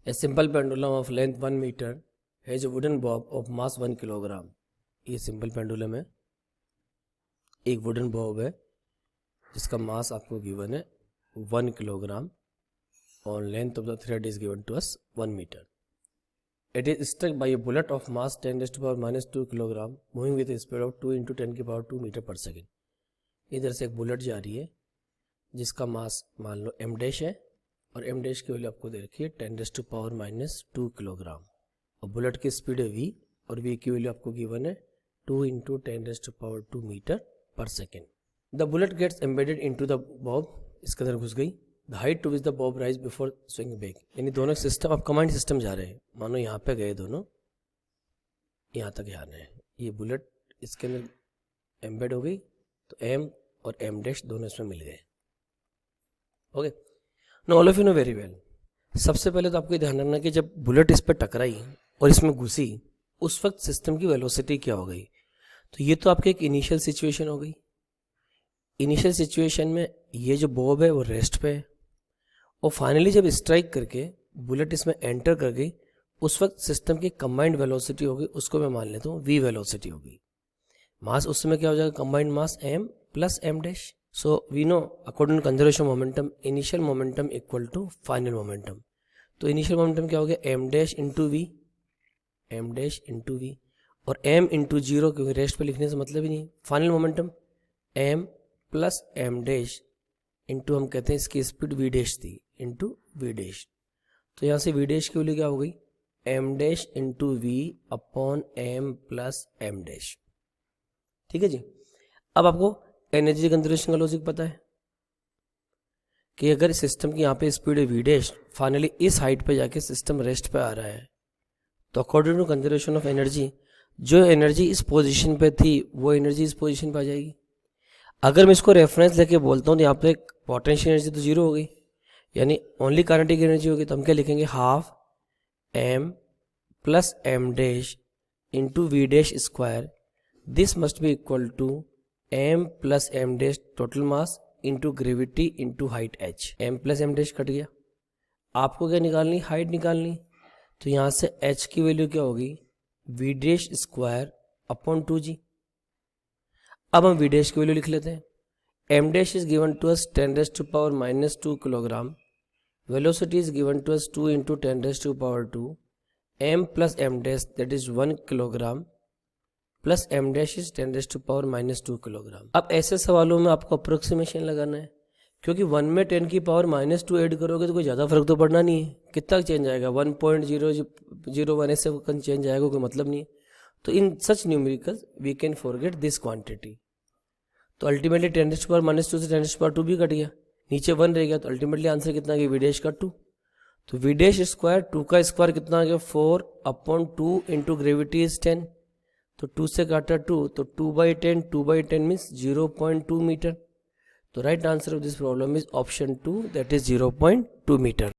A simple pendulum of length 1 meter has a wooden bob of mass 1 kilogram. ये simple pendulum है, एक wooden Bob है जिसका मास आपको गिवन है 1 किलोग्राम और length of the thread is given to us 1 metre. It is struck by a bullet of mass 10 raised to power minus 2 kilogram moving with speed of 2 into 10 की power 2 metre पर second. इधर से एक bullet जा रही है जिसका मास मान लो m डैश है और m डैश की वैल्यू आपको दे रखी है 10 raised to power minus 2 kilogram और बुलेट की स्पीड है v और v की वैल्यू आपको गिवन है 2 into 10 raised to power 2 metre पर second. The bullet gets embedded into the bob, इसके अंदर घुस गई। The height to which the bob rise before swing back, यानी दोनों सिस्टम अब कमांड सिस्टम जा रहे हैं। मानो यहाँ पे गए दोनों, यहाँ तक जा रहे हैं। ये बुलेट इसके अंदर एम्बेड हो गई तो m और m डैश दोनों इसमें मिल गए। Okay, know all of you know very well. सबसे पहले तो आपको ये ध्यान रखना कि जब बुलेट इस पर टकराई और इसमें घुसी उस वक्त सिस्टम की वेलोसिटी क्या हो गई। तो ये तो आपकी एक इनिशियल सिचुएशन हो गई। इनिशियल सिचुएशन में ये जो बॉब है वो रेस्ट पे है और फाइनली जब स्ट्राइक करके बुलेट इसमें एंटर कर गई उस वक्त सिस्टम की कंबाइंड वेलोसिटी होगी, उसको मैं मान लेता हूँ v वेलोसिटी होगी। मास उस समय क्या हो जाएगा, combined mass m plus m dash. So we know according to conservation momentum initial momentum equal to final momentum. तो इनिशियल मोमेंटम क्या हो गया, m dash into v, m dash into v और m इंटू जीरो, क्योंकि rest पे लिखने से मतलब ही नहीं। Final momentum m plus m dash into हम कहते हैं इसकी स्पीड v डैश थी इंटू v डैश। तो यहाँ से v डैश की वैल्यू क्या हो गई, m dash into v upon m plus m dash. ठीक है जी। अब आपको एनर्जी कंजर्वेशन का लॉजिक पता है कि अगर सिस्टम की यहाँ पे स्पीड है v डैश, फाइनली इस हाइट पे जाके सिस्टम रेस्ट पे आ रहा है, तो according to conservation of energy जो एनर्जी इस पोजीशन पे थी वो एनर्जी इस पोजीशन पे आ जाएगी। अगर मैं इसको रेफरेंस लेके बोलता हूँ तो यहाँ पे पोटेंशियल एनर्जी तो जीरो हो गई, यानी ओनली काइनेटिक एनर्जी होगी। तो हम क्या लिखेंगे, half m plus m dash into v dash square, this must be equal to m plus m dash total mass into gravity into height h। m plus m dash cut गया। आपको क्या निकालनी, height निकालनी। तो यहाँ से h की value क्या होगी, v dash square upon 2g। अब हम v डैश की वैल्यू लिख लेते हैं। m dash is given to us 10 raised to power minus 2 kilogram, velocity is given to us 2 into 10 raised to power 2, m plus m dash that is 1 kilogram plus m dash is 10 raised to power minus 2 kilogram. अब ऐसे सवालों में आपको approximation लगाना है, क्योंकि 1 में 10 की पावर -2 ऐड करोगे तो कोई ज़्यादा फर्क तो पड़ना नहीं है। कितना चेंज आएगा, 1.001 ऐसे चेंज आएगा, कोई मतलब नहीं है। तो in such numericals we can forget this quantity. तो अल्टीमेटली 10 raised to power -2 से 10 raised to power 2 भी कट गया, नीचे 1 रह गया। तो अल्टीमेटली आंसर कितना आ गया, वी डैश का 2। तो वी डैश स्क्वायर 2 का स्क्वायर कितना आ गया, 4 अपॉन 2 इंटू ग्रेविटी इज 10। तो 2 से काटा 2, तो 2/10 मीन्स 0.2 मीटर। तो right answer of this problem is option 2, that is 0.2 metre.